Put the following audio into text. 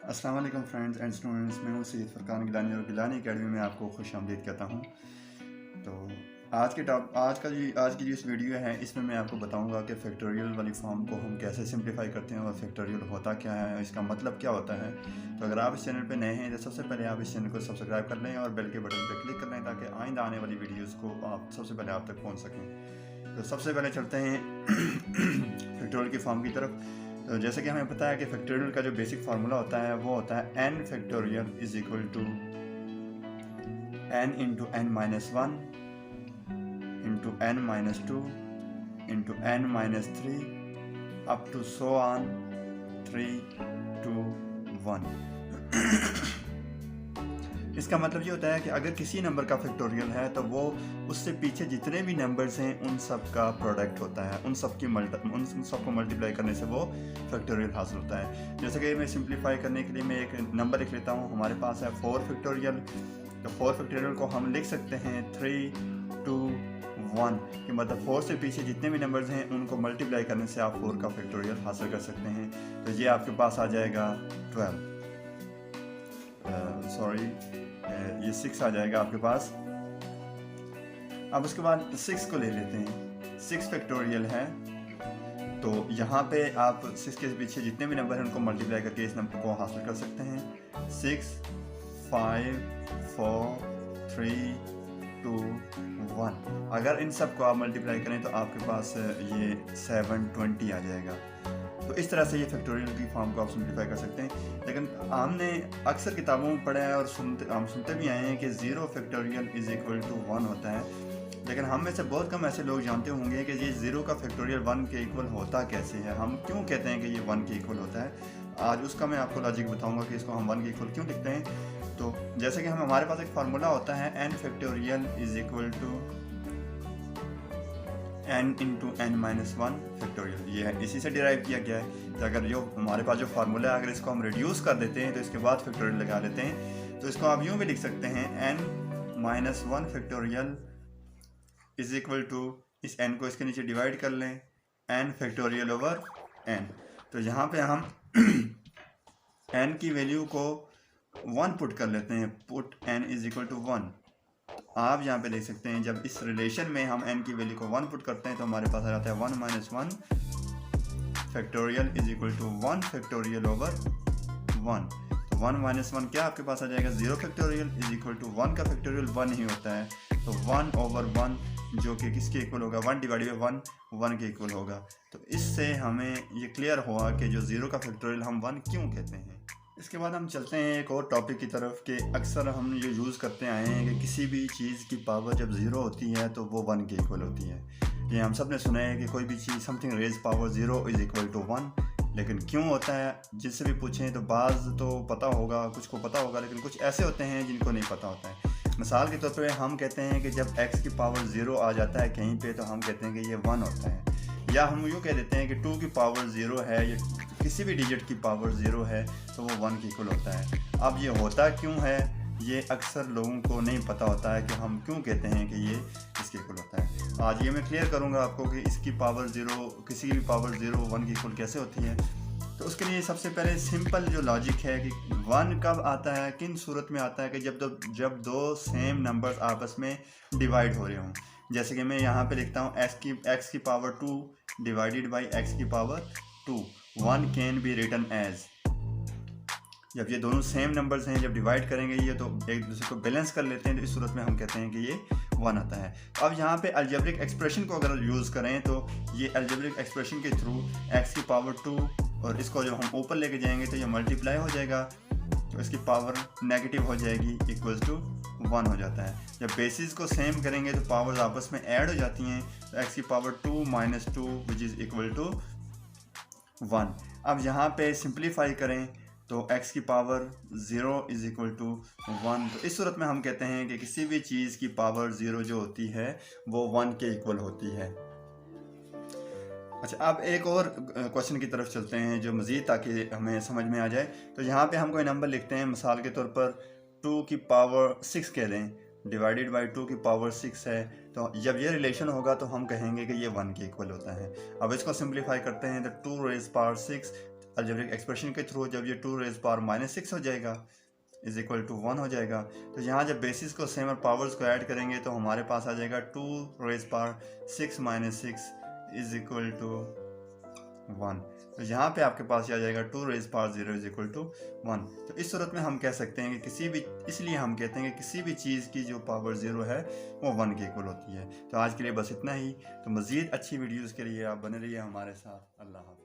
अस्सलाम वालेकुम friends and students. मैं हूँ सैयद फरकान गिलानी और गिलानी एकेडमी में आपको खुशामदीद कहता हूँ। तो आज की जो इस वीडियो है इसमें मैं आपको बताऊंगा कि फैक्टोरियल वाली फॉर्म को हम कैसे सिंप्लीफाई करते हैं और फैक्टोरियल होता क्या है, इसका मतलब क्या होता है। तो अगर आप इस चैनल पे नए हैं तो सबसे पहले आप इस चैनल को सब्सक्राइब कर लें और बेल के बटन पर क्लिक कर लें ताकि आइंदा आने वाली वीडियोज़ को आप सबसे पहले आप तक पहुँच सकें। तो सबसे पहले चलते हैं फैक्टोरियल की फॉर्म की तरफ। तो जैसे कि हमें पता है कि फैक्टोरियल का जो बेसिक फार्मूला होता है वो होता है n factorial is equal to n into n minus one into n minus two into n minus three up to so on 3 2 1। इसका मतलब ये होता है कि अगर किसी नंबर का फैक्टोरियल है तो वो उससे पीछे जितने भी नंबर्स हैं उन सब का प्रोडक्ट होता है, उन सब को मल्टीप्लाई करने से वो फैक्टोरियल हासिल होता है। जैसे कि मैं सिंप्लीफाई करने के लिए मैं एक नंबर लिख लेता हूँ। हमारे पास है 4 फैक्टोरियल। तो 4 फैक्टोरियल को हम लिख सकते हैं 3 2 1 कि मतलब 4 से पीछे जितने भी नंबर्स हैं उनको मल्टीप्लाई करने से आप 4 का फैक्टोरियल हासिल कर सकते हैं। तो ये आपके पास आ जाएगा 12 ये 6 आ जाएगा आपके पास। अब उसके बाद 6 को ले लेते हैं। 6 फैक्टोरियल है तो यहाँ पे आप 6 के पीछे जितने भी नंबर हैं उनको मल्टीप्लाई करके इस नंबर को हासिल कर सकते हैं। 6 5 4 3 2 1। अगर इन सब को आप मल्टीप्लाई करें तो आपके पास ये 720 आ जाएगा। तो इस तरह से ये फैक्टोरियल की फॉर्म को आप सिंप्लीफाई कर सकते हैं। लेकिन हमने अक्सर किताबों में पढ़ा है और हम सुनते भी आए हैं कि 0 फैक्टोरियल इज इक्वल टू 1 होता है। लेकिन हम में से बहुत कम ऐसे लोग जानते होंगे कि ये 0 का फैक्टोरियल 1 के इक्वल होता कैसे है, हम क्यों कहते हैं कि ये 1 के इक्वल होता है। आज उसका मैं आपको लॉजिक बताऊंगा कि इसको हम 1 के इक्वल क्यों लिखते हैं। तो जैसे कि हमारे पास एक फार्मूला होता है n factorial is equal to n into n minus one factorial. ये है, इसी से डिराइव किया गया है। तो अगर जो हमारे पास जो फार्मूला है अगर इसको हम रिड्यूस कर देते हैं तो इसके बाद फैक्टोरियल लगा लेते हैं तो इसको आप यूँ भी लिख सकते हैं n minus one factorial is equal to, इस n को इसके नीचे डिवाइड कर लें n फैक्टोरियल ओवर n। तो यहाँ पे हम n की वैल्यू को 1 पुट कर लेते हैं, put n is equal to 1। आप यहाँ पे देख सकते हैं जब इस रिलेशन में हम n की वैल्यू को 1 पुट करते हैं तो हमारे पास आ जाता है 1 minus one factorial is equal to 1 factorial over 1। तो 1 माइनस वन क्या आपके पास आ जाएगा 0 फैक्टोरियल इज इक्वल टू 1 का फैक्टोरियल 1 ही होता है। तो 1 ओवर 1 जो कि किसके इक्वल होगा 1 डिवाइडेड बाई 1 के इक्वल होगा। तो इससे हमें ये क्लियर हुआ कि जो 0 का फैक्टोरियल हम 1 क्यों कहते हैं। इसके बाद हम चलते हैं एक और टॉपिक की तरफ कि अक्सर हम ये यूज़ करते आए हैं कि किसी भी चीज़ की पावर जब 0 होती है तो वो 1 के इक्वल होती है। ये हम सब ने सुना है कि कोई भी चीज़ something raise power 0 is equal to 1। लेकिन क्यों होता है जिससे भी पूछें तो बाज़ तो पता होगा, कुछ को पता होगा, लेकिन कुछ ऐसे होते हैं जिनको नहीं पता होता है। मिसाल के तौर पर हम कहते हैं कि जब x की पावर 0 आ जाता है कहीं पे तो हम कहते हैं कि ये 1 होता है। या हम यूँ कह देते हैं कि 2 की पावर 0 है या किसी भी डिजिट की पावर 0 है तो वो 1 के इक्वल होता है। अब ये होता क्यों है ये अक्सर लोगों को नहीं पता होता है कि हम क्यों कहते हैं कि ये इसके इक्वल होता है। आज ये मैं क्लियर करूँगा आपको कि इसकी पावर 0 किसी भी पावर 0 1 के इक्वल कैसे होती है। तो उसके लिए सबसे पहले सिंपल जो लॉजिक है कि 1 कब आता है, किन सूरत में आता है कि जब दो सेम नंबर्स आपस में डिवाइड हो रहे हों। जैसे कि मैं यहाँ पे लिखता हूँ x की पावर 2 डिवाइडेड बाई x की power 2। 1 can be written as, जब ये दोनों सेम नंबर्स हैं जब डिवाइड करेंगे ये तो एक दूसरे को बैलेंस कर लेते हैं तो इस सूरत में हम कहते हैं कि ये 1 आता है। तो अब यहाँ पे अलजेब्रिक एक्सप्रेशन को अगर यूज़ करें तो ये अलजेब्रिक एक्सप्रेशन के थ्रू x की पावर 2 और इसको जब हम ऊपर लेके जाएंगे तो ये मल्टीप्लाई हो जाएगा तो इसकी पावर नेगेटिव हो जाएगी इक्वल्स टू 1 हो जाता है। जब बेसिस को सेम करेंगे तो पावर्स आपस में ऐड हो जाती हैं तो x की power 2 minus 2 which is equal to 1। अब यहाँ पे सिंप्लीफाई करें तो x की पावर 0 इज़ इक्वल टू 1। तो इस सूरत में हम कहते हैं कि किसी भी चीज़ की पावर 0 जो होती है वो 1 के इक्वल होती है। अच्छा, अब एक और क्वेश्चन की तरफ चलते हैं जो मज़ीद ताकि हमें समझ में आ जाए। तो यहाँ पे हम कोई नंबर लिखते हैं, मिसाल के तौर पर 2 की पावर 6 कह दें डिवाइडेड बाई 2 की पावर 6 है। तो जब ये रिलेशन होगा तो हम कहेंगे कि ये 1 के इक्वल होता है। अब इसको सिंप्लीफाई करते हैं तो 2 रेज पावर 6 अलजेब्रिक एक्सप्रेशन के थ्रू जब ये 2 रेज़ पावर -6 हो जाएगा इज इक्वल टू 1 हो जाएगा, तो यहाँ जब बेसिस को सेम और पावर्स को ऐड करेंगे तो हमारे पास आ जाएगा 2 raise power 6 - 6 is equal to 1। तो यहाँ पे आपके पास आ जाएगा 2 raise power 0 is equal to 1। तो इस सूरत में हम कह सकते हैं कि इसलिए हम कहते हैं कि किसी भी चीज़ की जो पावर 0 है वो 1 के इक्वल होती है। तो आज के लिए बस इतना ही। तो मज़ीद अच्छी वीडियोज़ के लिए आप बने रहिए हमारे साथ। अल्लाह हाफ़िज़।